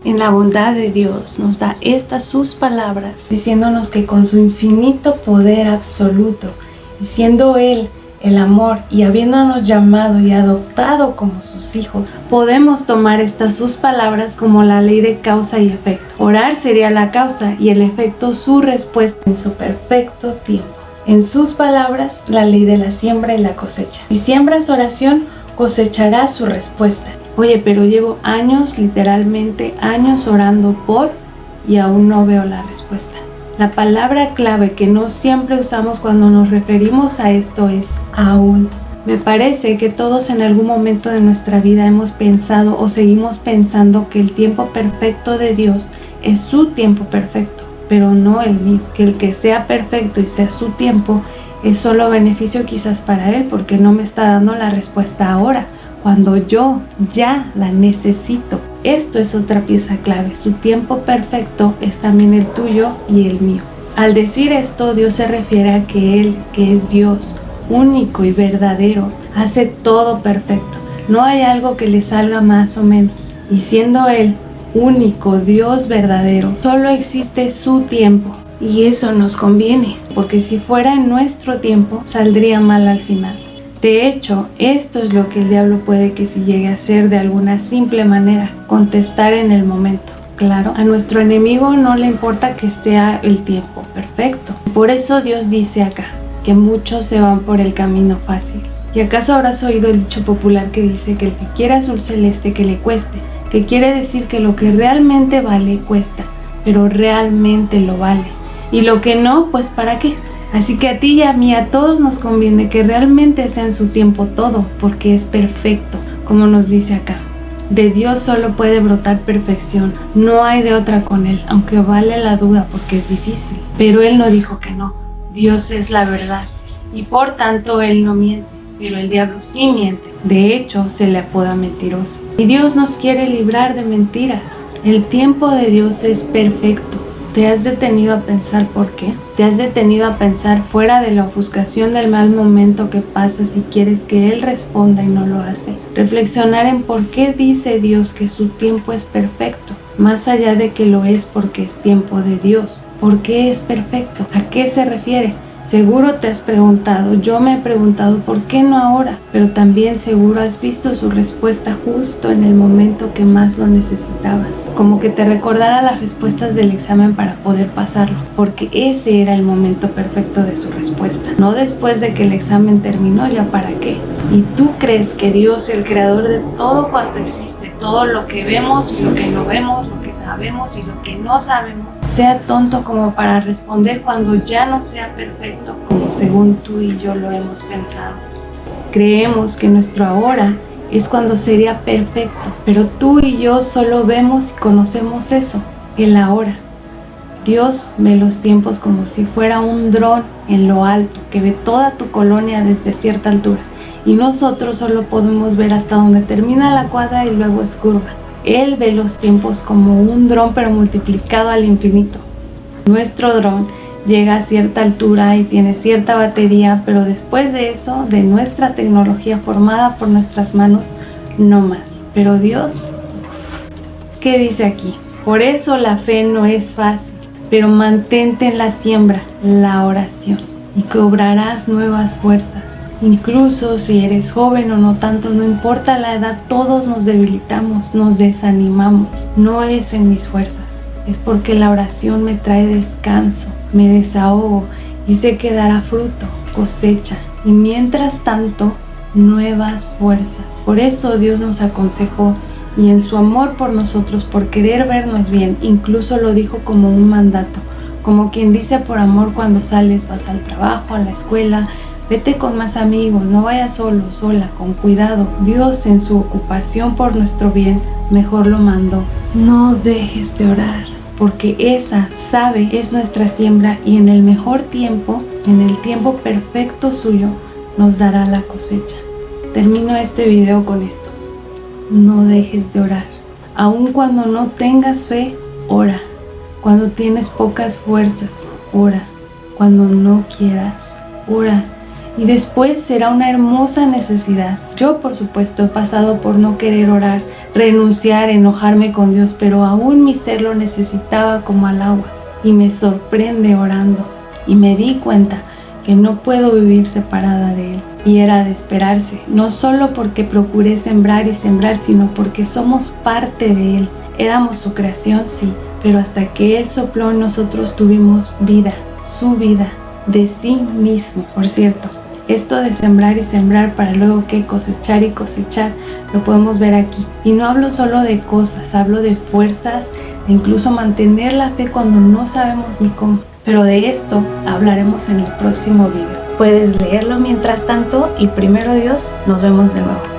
En la bondad de Dios nos da estas sus palabras, diciéndonos que con su infinito poder absoluto, y siendo Él el amor y habiéndonos llamado y adoptado como sus hijos, podemos tomar estas sus palabras como la ley de causa y efecto. Orar sería la causa y el efecto su respuesta en su perfecto tiempo. En sus palabras, la ley de la siembra y la cosecha. Si siembras oración, cosecharás su respuesta. Oye, pero llevo años, literalmente años orando por y aún no veo la respuesta. La palabra clave que no siempre usamos cuando nos referimos a esto es aún. Me parece que todos en algún momento de nuestra vida hemos pensado o seguimos pensando que el tiempo perfecto de Dios es su tiempo perfecto, pero no el mío. Que el que sea perfecto y sea su tiempo es solo beneficio quizás para Él porque no me está dando la respuesta ahora, cuando yo ya la necesito. Esto es otra pieza clave. Su tiempo perfecto es también el tuyo y el mío. Al decir esto, Dios se refiere a que Él, que es Dios, único y verdadero, hace todo perfecto. No hay algo que le salga más o menos. Y siendo Él único, Dios verdadero, solo existe su tiempo. Y eso nos conviene, porque si fuera en nuestro tiempo, saldría mal al final. De hecho, esto es lo que el diablo puede que si llegue a hacer de alguna simple manera, contestar en el momento. Claro, a nuestro enemigo no le importa que sea el tiempo perfecto. Por eso Dios dice acá, que muchos se van por el camino fácil. ¿Y acaso habrás oído el dicho popular que dice que el que quiera azul celeste que le cueste? Que quiere decir que lo que realmente vale cuesta, pero realmente lo vale. Y lo que no, pues ¿para qué? Así que a ti y a mí, a todos nos conviene que realmente sea en su tiempo todo, porque es perfecto, como nos dice acá. De Dios solo puede brotar perfección, no hay de otra con Él, aunque vale la duda porque es difícil. Pero Él no dijo que no, Dios es la verdad, y por tanto Él no miente, pero el diablo sí miente. De hecho, se le apoda mentiroso. Y Dios nos quiere librar de mentiras. El tiempo de Dios es perfecto. ¿Te has detenido a pensar por qué? ¿Te has detenido a pensar fuera de la ofuscación del mal momento que pasa si quieres que Él responda y no lo hace? Reflexionar en por qué dice Dios que su tiempo es perfecto, más allá de que lo es porque es tiempo de Dios. ¿Por qué es perfecto? ¿A qué se refiere? Seguro te has preguntado, yo me he preguntado por qué no ahora, pero también seguro has visto su respuesta justo en el momento que más lo necesitabas, como que te recordara las respuestas del examen para poder pasarlo, porque ese era el momento perfecto de su respuesta, no después de que el examen terminó, ya para qué. ¿Y tú crees que Dios, el creador de todo cuanto existe, todo lo que vemos y lo que no vemos, lo que sabemos y lo que no sabemos, sea tonto como para responder cuando ya no sea perfecto, como según tú y yo lo hemos pensado? Creemos que nuestro ahora es cuando sería perfecto, pero tú y yo solo vemos y conocemos eso, el ahora. Dios ve los tiempos como si fuera un dron en lo alto que ve toda tu colonia desde cierta altura, y nosotros solo podemos ver hasta donde termina la cuadra y luego es curva. Él ve los tiempos como un dron pero multiplicado al infinito. Nuestro dron llega a cierta altura y tiene cierta batería, pero después de eso, de nuestra tecnología formada por nuestras manos, no más. Pero Dios, ¿qué dice aquí? Por eso la fe no es fácil, pero mantente en la siembra, la oración, y cobrarás nuevas fuerzas. Incluso si eres joven o no tanto, no importa la edad, todos nos debilitamos, nos desanimamos. No es en mis fuerzas, es porque la oración me trae descanso, me desahogo y sé que dará fruto, cosecha, y mientras tanto, nuevas fuerzas. Por eso Dios nos aconsejó, y en su amor por nosotros, por querer vernos bien, incluso lo dijo como un mandato, como quien dice por amor cuando sales, vas al trabajo, a la escuela, vete con más amigos, no vayas solo, sola, con cuidado. Dios en su ocupación por nuestro bien, mejor lo mandó. No dejes de orar, porque esa, sabe, es nuestra siembra y en el mejor tiempo, en el tiempo perfecto suyo, nos dará la cosecha. Termino este video con esto. No dejes de orar. Aun cuando no tengas fe, ora. Cuando tienes pocas fuerzas, ora. Cuando no quieras, ora. y después será una hermosa necesidad. Yo, por supuesto, he pasado por no querer orar, renunciar, enojarme con Dios, pero aún mi ser lo necesitaba como al agua, y me sorprende orando, y me di cuenta que no puedo vivir separada de Él. Y era de esperarse, no solo porque procuré sembrar y sembrar, sino porque somos parte de Él. Éramos su creación, sí, pero hasta que Él sopló en nosotros tuvimos vida, su vida, de sí mismo. Por cierto, esto de sembrar y sembrar para luego que cosechar y cosechar, lo podemos ver aquí. Y no hablo solo de cosas, hablo de fuerzas, de incluso mantener la fe cuando no sabemos ni cómo. Pero de esto hablaremos en el próximo video. Puedes leerlo mientras tanto y primero Dios, nos vemos de nuevo.